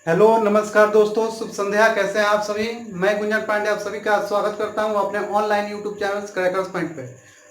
Hello नमस्कार दोस्तों, शुभ संध्या। कैसे हैं आप सभी? मैं गुंजन पांडे आप सभी का स्वागत करता हूं अपने online YouTube channel crackers point पे।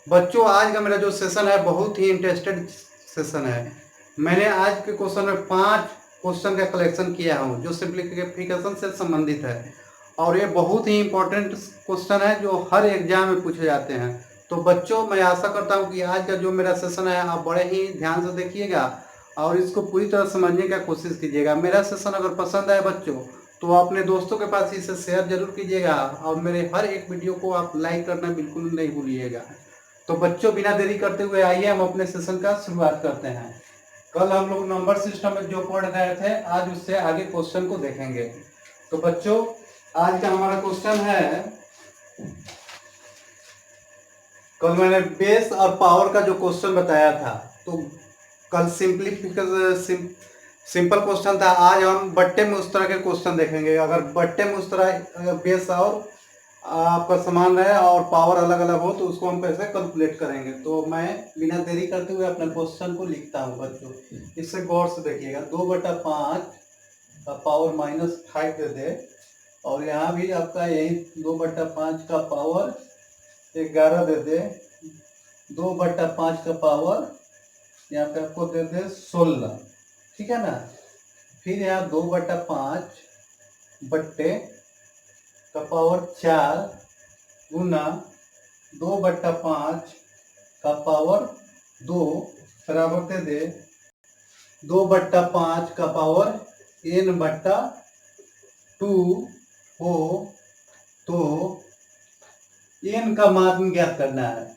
बच्चों, आज का मेरा जो सेशन है बहुत ही इंटरेस्टेड सेशन है। मैंने आज के क्वेश्चन में 5 क्वेश्चन का कलेक्शन किया हूं जो सिंप्लीफिकेशन से संबंधित है, और ये बहुत ही इंपॉर्टेंट क्वेश्चन है जो हर एग्जाम में पूछे जाते हैं। तो बच्चों, मैं आशा करता हूँ कि आज का जो मेरा सेशन है आप बड़े ही ध्यान से देखिएगा और इसको पूरी तरह समझने का कोशिश कीजिएगा। मेरा सेशन अगर पसंद आए बच्चों, तो अपने दोस्तों के पास इसे शेयर जरूर कीजिएगा और मेरे हर एक वीडियो को आप लाइक करना बिल्कुल नहीं भूलिएगा। तो बच्चों, बिना देरी करते हुए आइए हम अपने सेशन का शुरुआत करते हैं। कल हम लोग नंबर सिस्टम में जो पढ़ रहे थे, आज उससे आगे क्वेश्चन को देखेंगे। तो बच्चों, आज का हमारा क्वेश्चन है, कल मैंने बेस और पावर का जो क्वेश्चन बताया था, तो कल सिंपल क्वेश्चन था। आज हम बट्टे में उस तरह के क्वेश्चन देखेंगे। अगर बट्टे में उस तरह बेस और आपका समान रहे और पावर अलग अलग हो तो उसको हम कैसे कैलकुलेट करेंगे। तो मैं बिना देरी करते हुए अपने क्वेश्चन को लिखता हूँ बच्चों। इससे गौर से देखिएगा। 2/5 का पावर -5 दे दे, और यहाँ भी आपका यही 2/5 का पावर 11 दे दे, 2/5 का पावर यहाँ पे आपको दे दे 16। ठीक है ना। फिर यहाँ 2/5 बट्टे का पावर 4 गुना 2/5 का पावर 2 बराबर दे दे 2/5 का पावर n/2 हो। तो n का मान ज्ञात करना है।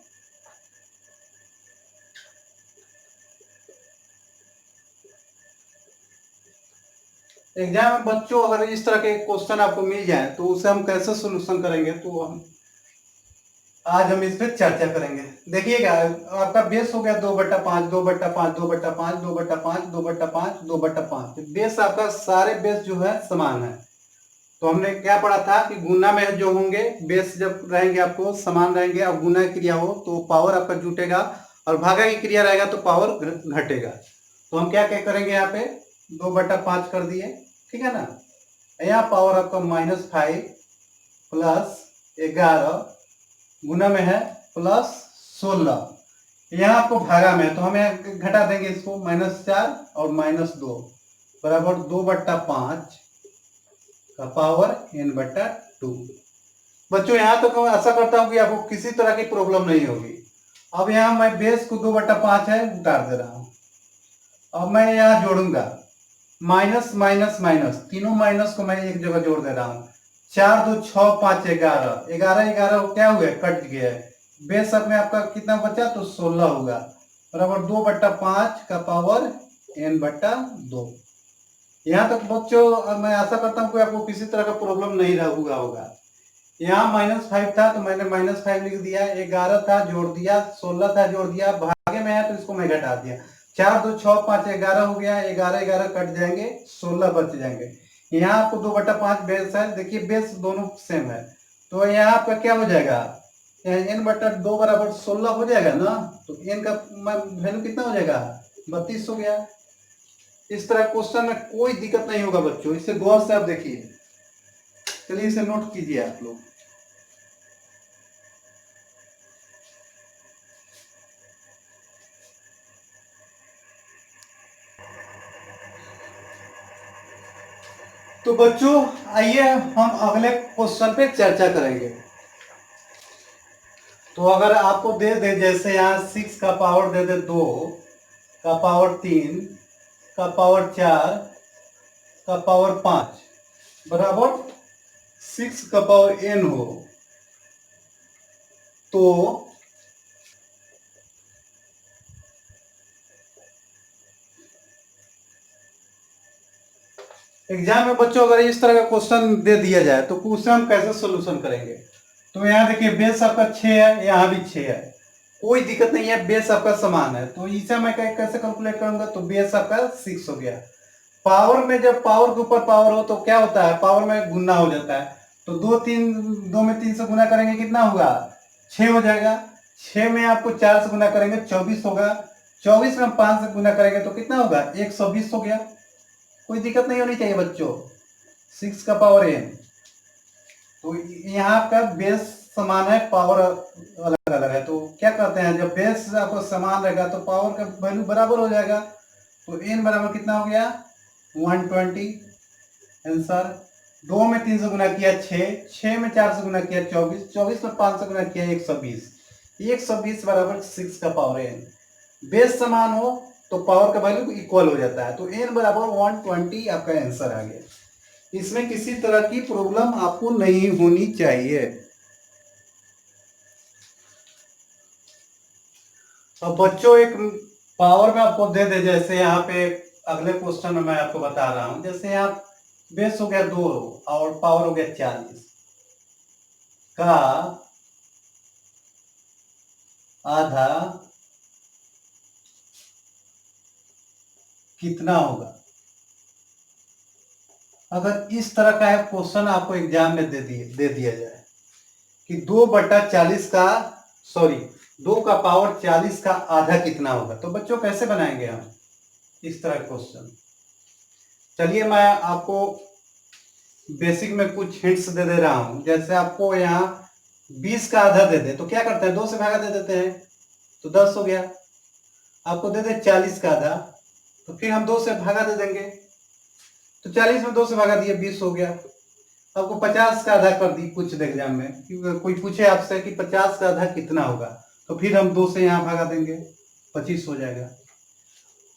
एग्जाम में बच्चों अगर इस तरह के क्वेश्चन आपको मिल जाए तो उसे हम कैसे सोल्यूशन करेंगे, तो आज हम इस पर चर्चा करेंगे। देखिएगा, आपका बेस हो गया 2/5, 2/5, 2/5, 2/5, 2/5, 2/5। बेस आपका सारे बेस जो है समान है। तो हमने क्या पढ़ा था कि गुना में जो होंगे बेस जब रहेंगे आपको समान रहेंगे, अब गुना की क्रिया हो तो पावर आपका जुटेगा, और भागा की क्रिया रहेगा तो पावर घटेगा। तो हम क्या क्या करेंगे, यहाँ पे 2/5 कर दिए। ठीक है ना। यहाँ पावर आपका -5 प्लस 11 गुना में है प्लस 16। यहाँ आपको भागा में है तो हम यहाँ घटा देंगे इसको, -4 और -2 बराबर 2/5 का पावर n/2। बच्चों, यहाँ तक मैं आशा करता हूँ कि आपको किसी तरह की प्रॉब्लम नहीं होगी। अब यहाँ मैं बेस को 2/5 है उतार दे रहा हूँ। अब मैं यहाँ जोड़ूंगा माइनस माइनस माइनस, तीनों माइनस को मैं एक जगह जोड़ दे रहा हूँ। 4 2 6 5 11, 11 11 क्या हुआ, कट गया है। बेस में आपका कितना बचा, तो 16 होगा बराबर 2/5 का पावर n/2। यहाँ तक बच्चों मैं आशा करता हूँ कि आपको किसी तरह का प्रॉब्लम नहीं रहा होगा। यहाँ -5 था तो मैंने -5 लिख दिया, 11 था जोड़ दिया, 16 था जोड़ दिया, भागे में है तो इसको मैं घटा दिया। 4 2 6 5 11 हो गया, 11 11 कट जाएंगे, 16 बच जाएंगे। यहाँ आपको 2/5 बेस है। देखिए बेस दोनों सेम है, तो यहाँ आपका क्या हो जाएगा, n/2 बराबर 16 हो जाएगा ना। तो n का वैल्यू कितना हो जाएगा, 32 हो गया। इस तरह क्वेश्चन में कोई दिक्कत नहीं होगा बच्चों, इसे गौर से आप देखिए। चलिए इसे नोट कीजिए आप लोग। तो बच्चों आइए हम अगले क्वेश्चन पे चर्चा करेंगे। तो अगर आपको दे दे, जैसे यहाँ 6 का पावर दे दे 2 का पावर 3 का पावर 4 का पावर 5 बराबर 6 का पावर n हो, तो एग्जाम में बच्चों अगर इस तरह का क्वेश्चन दे दिया जाए तो उसे हम कैसे सोल्यूशन करेंगे। तो यहाँ देखिए बेस आपका 6 है, यहाँ भी 6 है, कोई दिक्कत नहीं है, बेस आपका समान है। तो इसे मैं कैसे कैलकुलेट करूंगा, तो बेस आपका 6 हो गया। पावर में जब पावर के ऊपर पावर हो तो क्या होता है, पावर में गुना हो जाता है। तो 2 में 3 से गुना करेंगे कितना होगा, 6 हो जाएगा। 6 में आपको 4 से गुना करेंगे 24 होगा। 24 में 5 से गुना करेंगे तो कितना होगा, 120 हो गया। कोई दिक्कत नहीं होनी चाहिए बच्चों। 6 का पावर n, तो यहाँ का बेस समान है, पावर अलग अलग है, तो क्या कहते हैं जब बेस आपको समान रहेगा तो पावर का वैल्यू बराबर हो जाएगा। तो n बराबर कितना हो गया 120। आंसर 2 में 3 से गुना किया 6, 6 में 4 से गुना किया 24, 24 में 5 से गुना किया 120, 120 बराबर 6 का पावर n। बेस समान हो तो पावर का वैल्यू इक्वल हो जाता है, तो n बराबर 120 आपका आंसर आ गया। इसमें किसी तरह की प्रॉब्लम आपको नहीं होनी चाहिए। अब बच्चों एक पावर में आपको दे दे, जैसे यहाँ पे अगले क्वेश्चन में मैं आपको बता रहा हूं, जैसे यहाँ बेस हो गया 2 और पावर हो गया 40 का आधा कितना होगा। अगर इस तरह का क्वेश्चन आपको एग्जाम में दे दिया जाए कि 2/40 का, सॉरी 2 का पावर 40 का आधा कितना होगा, तो बच्चों कैसे बनाएंगे हम इस तरह क्वेश्चन। चलिए मैं आपको बेसिक में कुछ हिंट्स दे रहा हूं। जैसे आपको यहाँ 20 का आधा दे दे तो क्या करते हैं, 2 से भागा दे देते हैं तो 10 हो गया। आपको दे दे 40 का आधा तो फिर हम 2 से भागा दे देंगे, तो 40 में 2 से भागा दिए 20 हो गया। आपको 50 का आधा कर दी कुछ एग्जाम में, क्योंकि कोई पूछे आपसे कि 50 का आधा कितना होगा, तो फिर हम 2 से यहाँ भागा देंगे 25 हो जाएगा।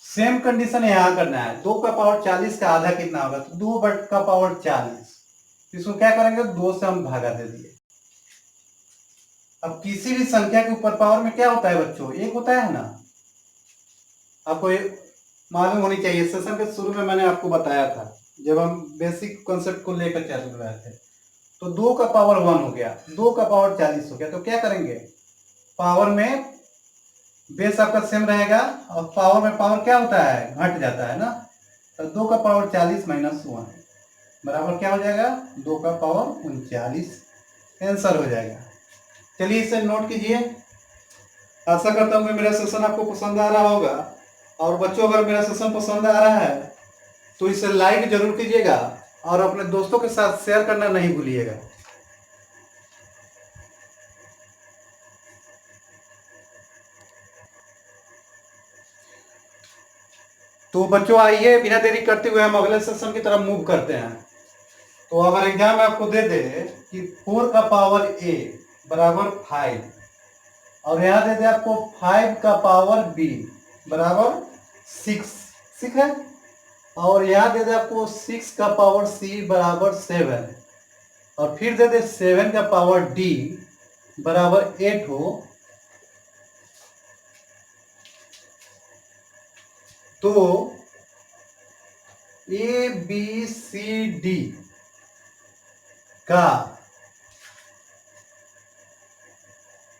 सेम कंडीशन यहाँ करना है, 2 का पावर 40 का आधा कितना होगा, तो 2 का पावर 40, इसको क्या करेंगे 2 से हम भागा दे दिए। अब किसी भी संख्या के ऊपर पावर में क्या होता है बच्चों, एक होता है ना, आपको मालूम होनी चाहिए। सेशन के शुरू में मैंने आपको बताया था जब हम बेसिक कॉन्सेप्ट को लेकर चल रहे थे, तो 2 का पावर 1 हो गया, 2 का पावर 40 हो गया, तो क्या करेंगे पावर में बेस आपका सेम रहेगा और पावर में पावर क्या होता है घट जाता है ना, तो 2 का पावर 40 माइनस 1 बराबर क्या हो जाएगा 2 का पावर 39 आंसर हो जाएगा। चलिए इसे नोट कीजिए। आशा करता हूँ कि मेरा सेशन आपको पसंद आ रहा होगा, और बच्चों अगर मेरा सेशन पसंद आ रहा है तो इसे लाइक जरूर कीजिएगा और अपने दोस्तों के साथ शेयर करना नहीं भूलिएगा। तो बच्चों आइए बिना देरी करते हुए हम अगले सेशन की तरफ मूव करते हैं। तो अगर एग्जाम में आपको दे दे कि 4 का पावर a बराबर 5 और यहाँ दे दे आपको 5 का पावर b बराबर 6, ठीक है, और यहाँ दे दे आपको 6 का पावर c बराबर 7 और फिर दे दे 7 का पावर d बराबर 8 हो, तो ए बी सी डी का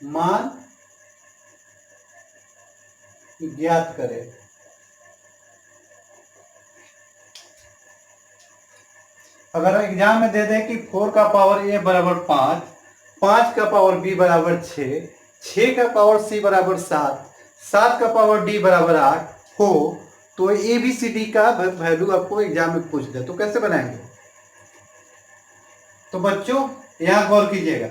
मान ज्ञात करें। अगर एग्जाम में दे दे कि 4 का पावर ए बराबर 5, 5 का पावर बी बराबर 6, 6 का पावर सी बराबर 7, 7 का पावर डी बराबर 8 हो, तो ए बी सी डी का वैल्यू आपको एग्जाम में पूछ दे तो कैसे बनाएंगे। तो बच्चों यहां गौर कीजिएगा,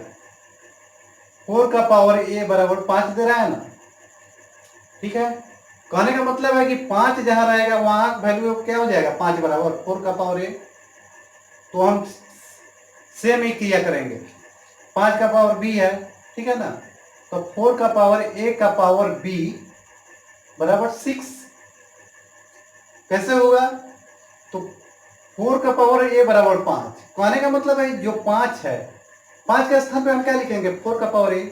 4 का पावर ए बराबर 5 दे रहा है ना, ठीक है, कहने का मतलब है कि 5 जहां रहेगा वहां वैल्यू क्या हो जाएगा 5 बराबर 4 का पावर ए, तो हम सेम ही क्रिया करेंगे। 5 का पावर बी है, ठीक है ना, तो 4 का पावर ए का पावर बी बराबर 6 कैसे होगा, तो 4 का पावर ए बराबर 5, कहने का मतलब है जो 5 है 5 के स्थान पे हम क्या लिखेंगे 4 का पावर ए,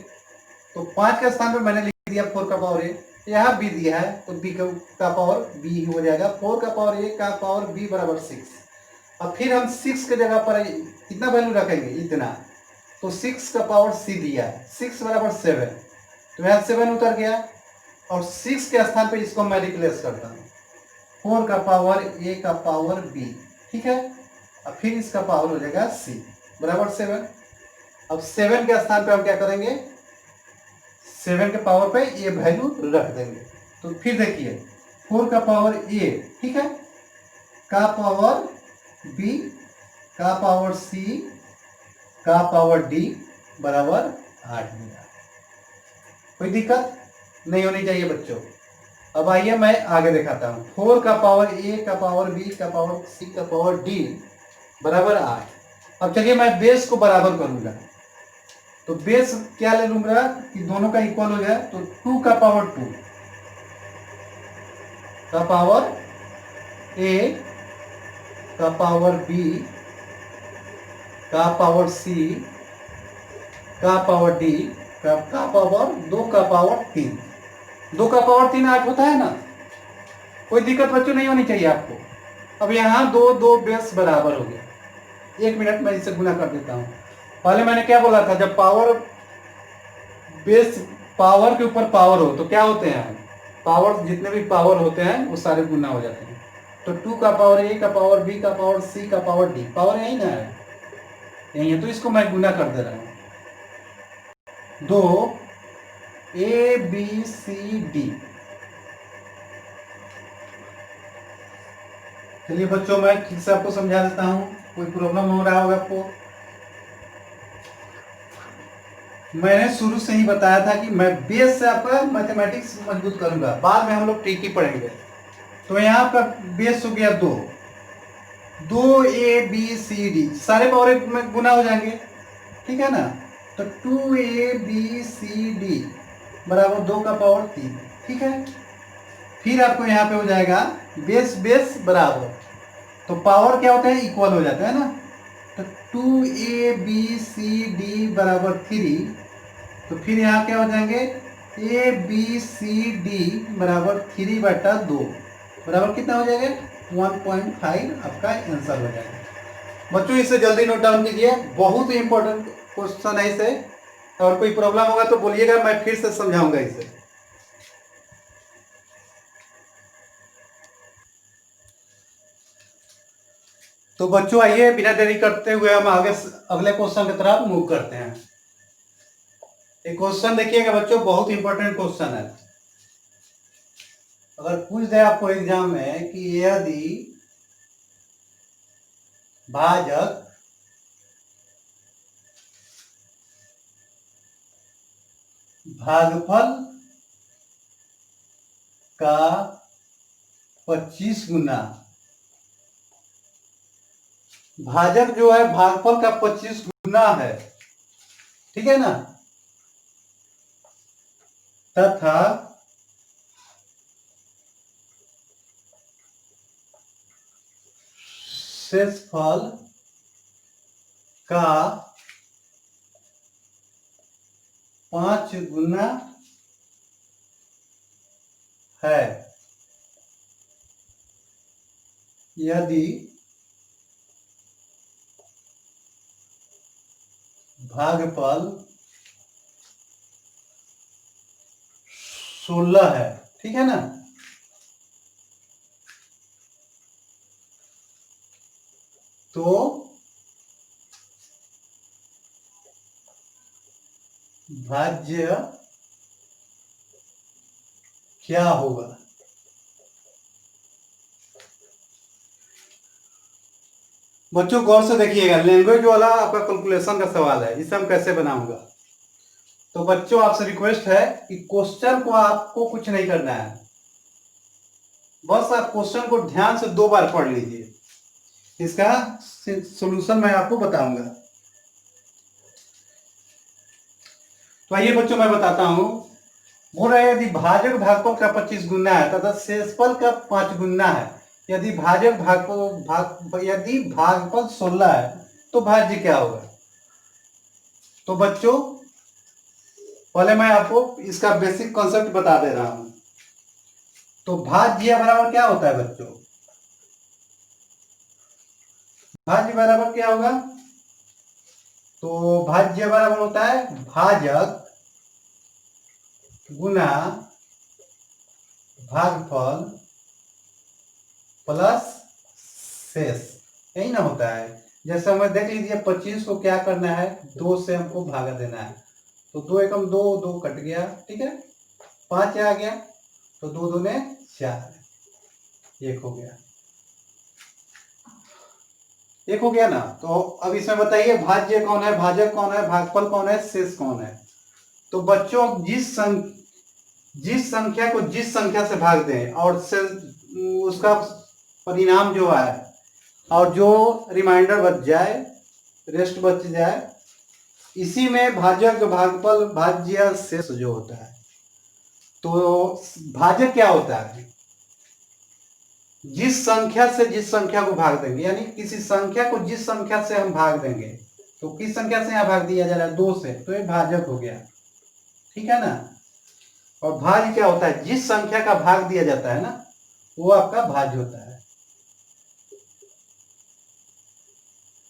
तो 5 के स्थान पे मैंने लिख दिया 4 का पावर ए, यहाँ बी दिया है तो बी का पावर बी हो जाएगा, 4 का पावर ए का पावर बी बराबर 6। अब फिर हम 6 के जगह पर कितना वैल्यू रखेंगे इतना, तो 6 का पावर सी दिया है 6 बराबर 7, तो यहाँ 7 उतर गया और 6 के स्थान पे इसको मैं रिप्लेस करता हूँ 4 का पावर ए का पावर बी, ठीक है, अब फिर इसका पावर हो जाएगा सी बराबर 7। अब 7 के स्थान पे हम क्या करेंगे 7 के पावर पे ये वैल्यू रख देंगे, तो फिर देखिए 4 का पावर ए, ठीक है, का पावर बी का पावर सी का पावर डी बराबर 8 मिला। कोई दिक्कत नहीं होनी चाहिए बच्चों। अब आइए मैं आगे दिखाता हूँ। 4 का पावर ए का पावर बी का पावर सी का पावर डी बराबर 8। अब चलिए मैं बेस को बराबर करूंगा। तो बेस क्या ले लूंगा कि दोनों का इक्वल हो जाए। तो 2 का पावर 2 का पावर ए का पावर बी का पावर सी का पावर डी का पावर 2 का पावर 3। 2 का पावर 3 8 होता है ना। कोई दिक्कत बच्चों नहीं होनी चाहिए आपको। अब यहाँ दो बेस बराबर हो गया। 1 मिनट में इसे गुना कर देता हूँ। पहले मैंने क्या बोला था, जब पावर बेस पावर के ऊपर पावर हो तो क्या होते हैं, पावर जितने भी पावर होते हैं वो सारे गुना हो जाते हैं। तो 2 का पावर ए का पावर बी का पावर सी का पावर डी, पावर यही ना है, यही है। तो इसको मैं गुना कर दे रहा हूँ। 2 ए बी सी डी। चलिए बच्चों मैं ठीक से आपको समझा देता हूँ, कोई प्रॉब्लम हो रहा होगा आपको। मैंने शुरू से ही बताया था कि मैं बेस से आपका मैथमेटिक्स मजबूत करूंगा, बाद में हम लोग ट्रिकी पढ़ेंगे। तो यहाँ आपका बेस हो गया 2 ए बी सी डी, सारे पावर में गुना हो जाएंगे, ठीक है ना। तो 2 ए बी सी डी बराबर 2 का पावर 3, ठीक है। फिर आपको यहाँ पे हो जाएगा बेस बेस बराबर, तो पावर क्या होता है, इक्वल हो जाता है ना। तो 2 ए बी सी डी बराबर 3। तो फिर यहाँ क्या हो जाएंगे, ए बी सी डी बराबर 3/2 बराबर कितना हो जाएगा, 1.5 आपका आंसर हो जाएगा। बच्चों इसे जल्दी नोट डाउन कीजिए, बहुत ही इंपॉर्टेंट क्वेश्चन है इसे। और कोई प्रॉब्लम होगा तो बोलिएगा, मैं फिर से समझाऊंगा इसे। तो बच्चों आइए बिना देरी करते हुए हम आगे अगले क्वेश्चन की तरफ मूव करते हैं। एक क्वेश्चन देखिएगा बच्चों, बहुत इंपॉर्टेंट क्वेश्चन है। अगर पूछ दे आपको एग्जाम में कि यदि भाजक भागफल का 25 गुना, भाजक जो है भागफल का 25 गुना है, ठीक है ना, तथा शेषफल का 5 गुना है, यदि भागफल 16 है, ठीक है ना। तो भाज्य क्या होगा। बच्चों गौर से देखिएगा, लैंग्वेज वाला आपका कैलकुलेशन का सवाल है, इसे हम कैसे बनाऊंगा। तो बच्चों आपसे रिक्वेस्ट है कि क्वेश्चन को आपको कुछ नहीं करना है, बस आप क्वेश्चन को ध्यान से 2 बार पढ़ लीजिए, इसका सॉल्यूशन मैं आपको बताऊंगा। तो आइए बच्चों मैं बताता हूं। बोल रहे यदि भाजक भागफल का 25 गुना है तथा शेषफल का 5 गुना है, यदि भाजक यदि भागफल 16 है तो भाज्य क्या होगा। तो बच्चों पहले मैं आपको इसका बेसिक कॉन्सेप्ट बता दे रहा हूं। तो भाज्य बराबर क्या होता है बच्चों, भाज्य बराबर क्या होगा। तो भाज्य बराबर होता है भाजक गुना भागफल प्लस शेष, यही ना होता है। जैसे हमें देख लीजिए 25 को क्या करना है, 2 से हमको भागा देना है। तो 2 एकम 2, 2 कट गया, ठीक है। 5 आ गया, तो 2 दूने 4, 1 हो गया। एक हो गया ना। तो अब इसमें बताइए भाज्य कौन है, भाजक कौन है, भागफल कौन है, शेष कौन है। तो बच्चों जिस संख्या को जिस संख्या से भाग दें और से उसका परिणाम जो है और जो रिमाइंडर बच जाए, रेस्ट बच जाए, इसी में भाजक भागफल भाज्य शेष जो होता है। तो भाजक क्या होता है, जिस संख्या से जिस संख्या को भाग देंगे, यानी किसी संख्या को जिस संख्या से हम भाग देंगे। तो किस संख्या से यहाँ भाग दिया जा रहा है, 2 से, तो ये भाजक हो गया, ठीक है ना। और भाज्य क्या होता है, जिस संख्या का भाग दिया जाता है ना, वो आपका भाज्य होता है।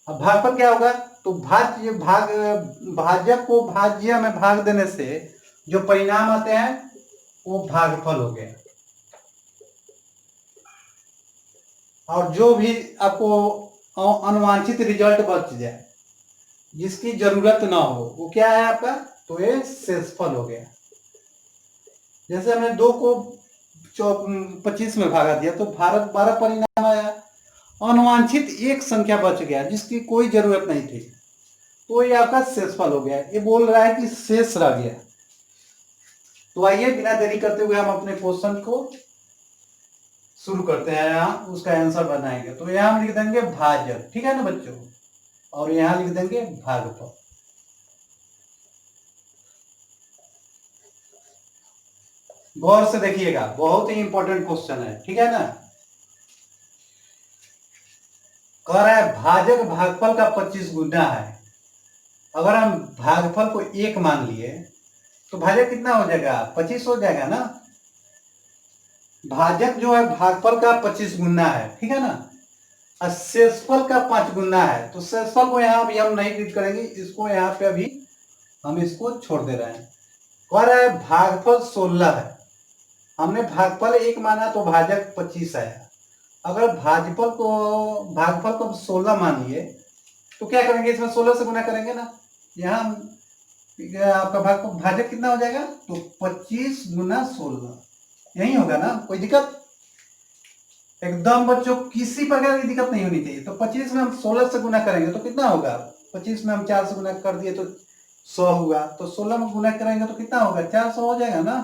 अब भागफल क्या होगा, तो भाजक को भाज्य में भाग देने से जो परिणाम आते हैं वो भागफल हो गया। और जो भी आपको अनुवांछित रिजल्ट बच जाए, जिसकी जरूरत ना हो, वो क्या है आपका, तो ये शेषफल हो गया। जैसे हमने 2 को 25 में भागा दिया तो 12 परिणाम आया। अनुवांछित एक संख्या बच गया जिसकी कोई जरूरत नहीं थी, तो ये आपका शेषफल हो गया। ये बोल रहा है कि शेष रह गया। तो आइए बिना देरी करते हुए हम अपने क्वेश्चन को शुरू करते हैं। यहाँ उसका आंसर बनाएंगे। तो यहाँ हम लिख देंगे भाजक, ठीक है ना बच्चों, और यहाँ लिख देंगे भागफल। गौर से देखिएगा, बहुत ही इंपॉर्टेंट क्वेश्चन है, ठीक है ना। कह रहा है भाजक भागफल का 25 गुना है। अगर हम भागफल को 1 मान लिए तो भाजक कितना हो जाएगा, 25 हो जाएगा ना। भाजक जो है भागफल का 25 गुना है, ठीक है ना। और शेषफल का 5 गुना है। तो शेषफल को यहाँ अभी हम नहीं ट्रीट करेंगे, इसको यहाँ पे अभी हम इसको छोड़ दे रहे हैं। कह रहा है भागफल 16 है। हमने भागफल 1 माना तो भाजक 25 आया। अगर भागफल को 16 मान लिए तो क्या करेंगे, इसमें 16 से गुना करेंगे ना। यहाँ आपका भाजक कितना हो जाएगा, तो 25 गुना 16, यही होगा ना। कोई दिक्कत, एकदम बच्चों किसी प्रकार की दिक्कत नहीं होनी चाहिए। तो 25 में हम 16 से गुना करेंगे तो कितना होगा, 25 में हम 4 से गुना कर दिए तो 100 हुआ। तो 16 में गुना करेंगे तो कितना होगा, 400 हो जाएगा ना,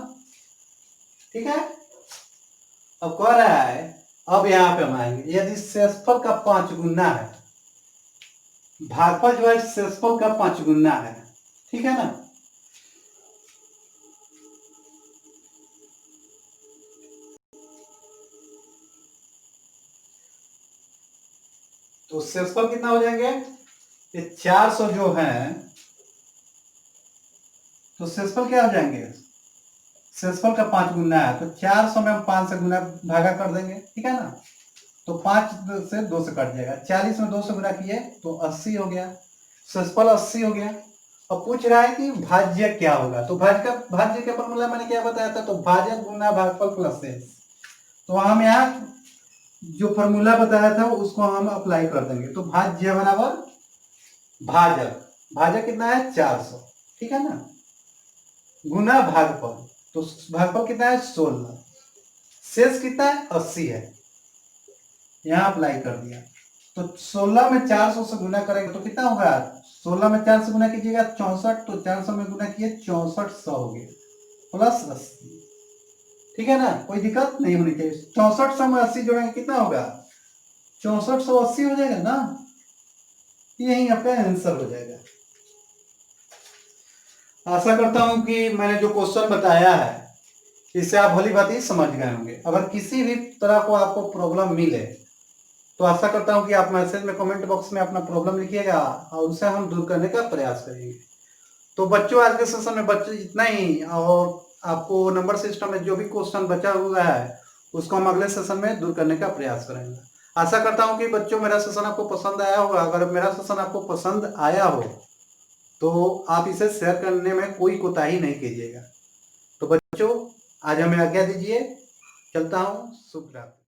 ठीक है। अब कह रहा है, अब यहाँ पे हम आएंगे, यदि शेषफल का 5 गुना है, भागफल जो है शेषफल का 5 गुना है, ठीक है ना। तो शेषफल कितना हो जाएंगे, ये 400 जो है, तो शेषफल क्या हो जाएंगे, शेषफल का 5 गुना है। तो 400 में हम 5 से गुना भागा कर देंगे, ठीक है ना। तो 5 से 2 से कट जाएगा। 40 में 2 से गुना किए तो 80 हो गया, शेषफल 80 हो गया। अब पूछ रहा है कि भाज्य क्या होगा। तो भाज्य का फॉर्मूला मैंने क्या बताया था, तो भाजक गुना भागफल प्लस शेष। तो हम यहाँ जो फॉर्मूला बताया था उसको हम अप्लाई कर देंगे। तो भाज्य बराबर भाजक कितना है, 400, ठीक है ना, गुना भागफल, तो भागफल कितना है 16, शेष कितना है 80 है, यहाँ अप्लाई कर दिया। तो 16 में 400 से गुना करेंगे तो कितना होगा, 16 में 4 से गुना कीजिएगा 64, तो 400 में गुना किए 6400 हो गया प्लस 80, ठीक है ना। कोई दिक्कत नहीं होनी चाहिए। 6400 में 80 जोड़ेंगे कितना होगा, 6480 हो जाएगा ना। यही आपका आंसर हो जाएगा। आशा करता हूं कि मैंने जो क्वेश्चन बताया है इससे आप भली भांति समझ गए होंगे। अगर किसी भी तरह को आपको प्रॉब्लम मिले तो आशा करता हूं कि आप मैसेज में कमेंट बॉक्स में अपना प्रॉब्लम लिखिएगा और उसे हम दूर करने का प्रयास करेंगे। तो बच्चों आज के सेशन में बच्चों इतना ही, और आपको नंबर सिस्टम में जो भी क्वेश्चन बचा हुआ है उसको हम अगले सेशन में दूर करने का प्रयास करेंगे। आशा करता हूं कि बच्चों मेरा सेशन आपको पसंद आया होगा। अगर मेरा सेशन आपको पसंद आया हो तो आप इसे शेयर करने में कोई कोताही नहीं कीजिएगा। तो बच्चों आज हमें आज्ञा दीजिए, चलता हूँ, शुभ रात्रि।